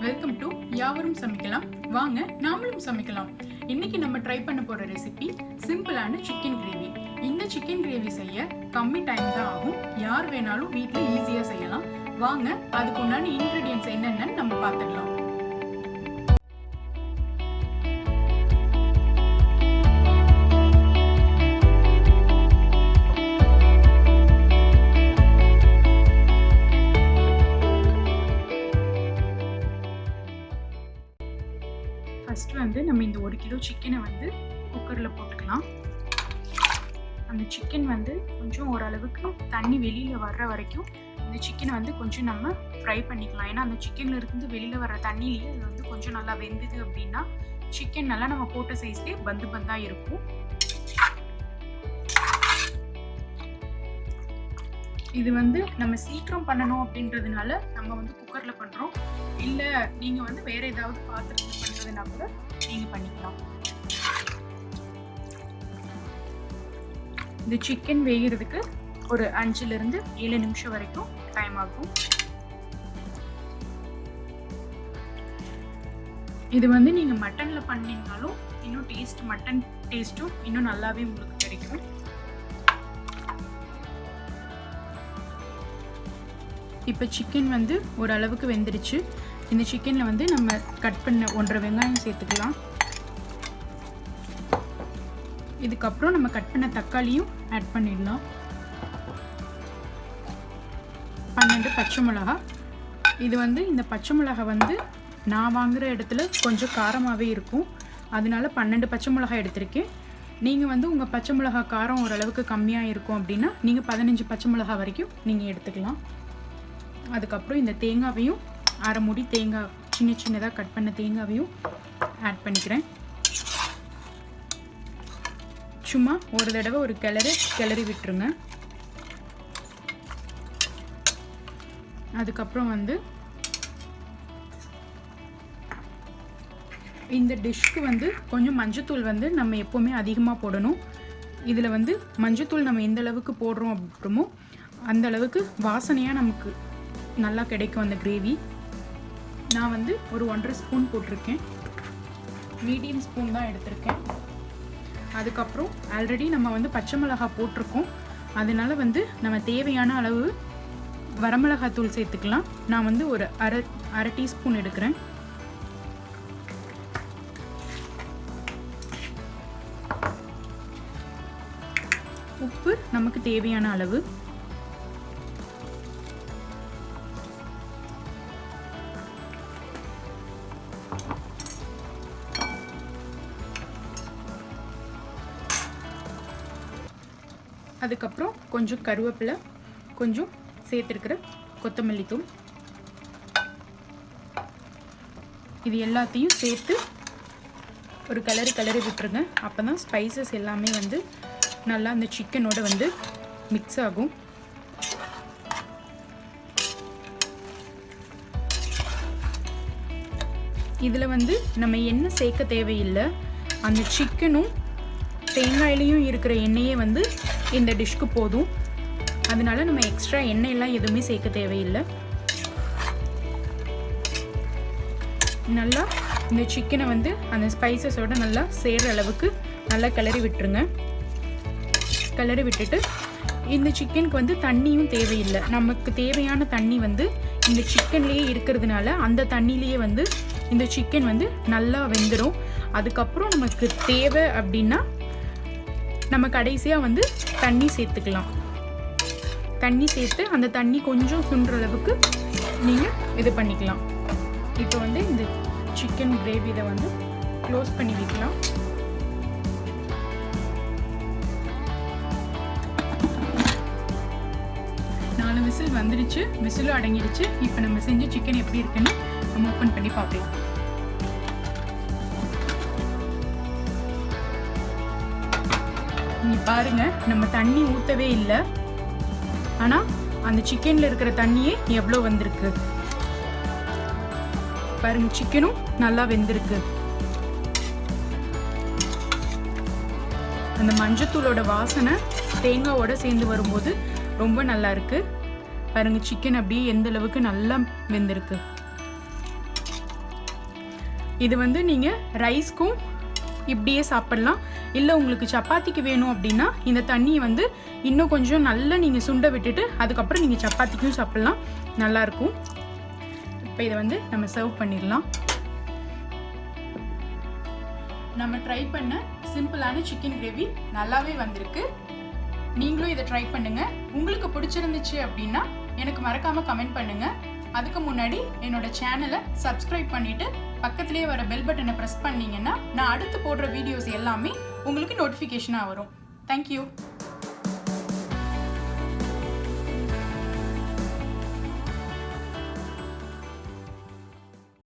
Welcome to யாவரும் சமைக்கலாம். வாங்க நாமளும் சமைக்கலாம். இன்னைக்கு நம்ம ட்ரை பண்ண போற ரெசிபி சிம்பிளான சிக்கன் கிரேவி. இந்த சிக்கன் கிரேவி செய்ய கம்மி டைம் தான் ஆகும். யார் வேணாலும் வீட்டில் ஈஸியா செய்யலாம். வாங்க அதுக்கு உண்டான இன்கிரீடியன்ஸ் என்னென்னு நம்ம பார்த்துடலாம். ஃபர்ஸ்ட் நம்ம இந்த 1 கிலோ சிக்கனை குக்கரில் போட்டுக்கலாம். அந்த சிக்கன் கொஞ்சம் ஓரளவுக்கு தண்ணி வெளியில் வர்ற வரைக்கும் இந்த சிக்கனை கொஞ்சம் நம்ம ஃப்ரை பண்ணிக்கலாம். ஏன்னா அந்த சிக்கனில் இருந்து வெளியில் வர்ற தண்ணியிலேயே அது கொஞ்சம் நல்லா வெந்தது அப்படின்னா சிக்கன் நல்லா நம்ம போட்ட சைஸ்லேயே பந்தாக இருக்கும். இது நம்ம சீக்கிரம் பண்ணணும் அப்படின்றதுனால நம்ம குக்கரில் பண்ணுறோம். இல்லை நீங்கள் வேற ஏதாவது பாத்திரத்தில் பண்ணுறதுனா கூட நீங்கள் பண்ணிக்கலாம். இந்த சிக்கன் வேகிறதுக்கு ஒரு 5லிருந்து 7 நிமிஷம் வரைக்கும் டைம் ஆகும். இது நீங்கள் மட்டனில் பண்ணீங்கனாலும் இன்னும் மட்டன் டேஸ்ட்டும் இன்னும் நல்லாவே உங்களுக்கு கிடைக்கும். இப்போ சிக்கன் ஓரளவுக்கு வெந்துடுச்சு. இந்த சிக்கனில் நம்ம கட் பண்ண 1.5 வெங்காயம் சேர்த்துக்கலாம். இதுக்கப்புறம் நம்ம கட் பண்ண தக்காளியும் ஆட் பண்ணிடலாம். 12 பச்சை மிளகா. இது இந்த பச்சை மிளகா நான் வாங்குகிற இடத்துல கொஞ்சம் காரமாகவே இருக்கும். அதனால 12 பச்சை மிளகா எடுத்திருக்கேன். நீங்கள் உங்கள் பச்சை மிளகா காரம் ஓரளவுக்கு கம்மியாக இருக்கும் அப்படின்னா நீங்கள் 15 பச்சை மிளகா வரைக்கும் நீங்கள் எடுத்துக்கலாம். அதுக்கப்புறம் இந்த தேங்காவையும் 1/2 மூடி தேங்காய் சின்னதாக கட் பண்ண தேங்காவையும் ஆட் பண்ணிக்கிறேன். சும்மா ஒரு தடவை ஒரு கிளறி விட்டுருங்க. அதுக்கப்புறம் இந்த டிஷ்க்கு கொஞ்சம் மஞ்சத்தூள் நம்ம எப்போவுமே அதிகமாக போடணும். இதில் மஞ்சத்தூள் நம்ம எந்த அளவுக்கு போடுறோம் அப்படின்றமோ அந்த அளவுக்கு வாசனையாக நமக்கு நல்லா கிடைக்கும் அந்த கிரேவி. நான் ஒரு 1.5 ஸ்பூன் போட்டிருக்கேன். மீடியம் ஸ்பூன் தான் எடுத்திருக்கேன். அதுக்கப்புறம் ஆல்ரெடி நம்ம பச்சை மிளகாய் போட்டிருக்கோம். அதனால நம்ம தேவையான அளவு வரமிளகாத்தூள் சேர்த்துக்கலாம். நான் ஒரு அரை டீஸ்பூன் எடுக்கிறேன். உப்பு நமக்கு தேவையான அளவு. அதுக்கப்புறம் கொஞ்சம் கருவேப்பிலை, கொஞ்சம் சேர்த்துருக்கிற கொத்தமல்லி தூள். இது எல்லாத்தையும் சேர்த்து ஒரு கிளறி விட்டுருங்க. அப்போ தான் ஸ்பைசஸ் எல்லாமே நல்லா அந்த சிக்கனோட மிக்ஸ் ஆகும். இதில் நம்ம எண்ணெய் சேர்க்க தேவையில்லை. அந்த சிக்கனும் தேங்காயிலையும் இருக்கிற எண்ணெயே இந்த டிஷ்க்கு போதும். அதனால நம்ம எக்ஸ்ட்ரா எண்ணெயெல்லாம் எதுவுமே சேர்க்க தேவையில்லை. நல்லா இந்த சிக்கனை அந்த ஸ்பைசஸோட நல்லா சேர்ற அளவுக்கு நல்லா கிளறி விட்டுருங்க. கிளறி விட்டுட்டு இந்த சிக்கனுக்கு தண்ணியும் தேவையில்லை. நமக்கு தேவையான தண்ணி இந்த சிக்கன்லேயே இருக்கிறதுனால அந்த தண்ணியிலேயே இந்த சிக்கன் நல்லா வெந்துடும். அதுக்கப்புறம் நமக்கு தேவை அப்படின்னா நம்ம கடைசியாக தண்ணி சேர்த்துக்கலாம். தண்ணி சேர்த்து அந்த தண்ணி கொஞ்சம் சுண்டுற அளவுக்கு நீங்கள் இது பண்ணிக்கலாம். இப்போ இந்த சிக்கன் கிரேவி இதை க்ளோஸ் பண்ணி வைக்கலாம். நாலு விசில் வந்துடுச்சு. விசிலும் அடங்கிடுச்சு. இப்போ நம்ம செஞ்ச சிக்கன் எப்படி இருக்குன்னு நம்ம ஓப்பன் பண்ணி பார்க்கலாம். பாருங்க, நம்ம தண்ணி ஊற்றவே இல்லை. ஆனால் அந்த சிக்கனில் இருக்கிற தண்ணியே எவ்வளோ வந்திருக்கு பாருங்க. சிக்கனும் நல்லா வெந்திருக்கு. அந்த மஞ்சத்தூளோட வாசனை தேங்காவோட சேர்ந்து வரும்போது ரொம்ப நல்லா இருக்கு. பாருங்க, சிக்கன் அப்படியே எந்த அளவுக்கு நல்லா வெந்திருக்கு. இது வந்து நீங்கள் ரைஸ்க்கும் இப்படியே சாப்பிட்லாம். இல்லை உங்களுக்கு சப்பாத்திக்கு வேணும் அப்படின்னா இந்த தண்ணியை வந்து இன்னும் கொஞ்சம் நல்லா நீங்கள் சுண்ட விட்டுட்டு அதுக்கப்புறம் நீங்கள் சப்பாத்திக்கும் சாப்பிட்லாம், நல்லாயிருக்கும். இப்போ இதை வந்து நம்ம சர்வ் பண்ணிடலாம். நம்ம ட்ரை பண்ண சிம்பிளான சிக்கன் கிரேவி நல்லாவே வந்திருக்கு. நீங்களும் இதை ட்ரை பண்ணுங்க. உங்களுக்கு பிடிச்சிருந்துச்சு அப்படின்னா எனக்கு மறக்காம கமெண்ட் பண்ணுங்க. அதுக்கு முன்னாடி என்னோட சேனலை சப்ஸ்கிரைப் பண்ணிட்டு பக்கத்திலேயே வர பெல் பட்டனை ப்ரெஸ் பண்ணீங்கன்னா நான் அடுத்து போடுற வீடியோஸ் எல்லாமே உங்களுக்கு நோட்டிஃபிகேஷனாக வரும். தேங்க்யூ.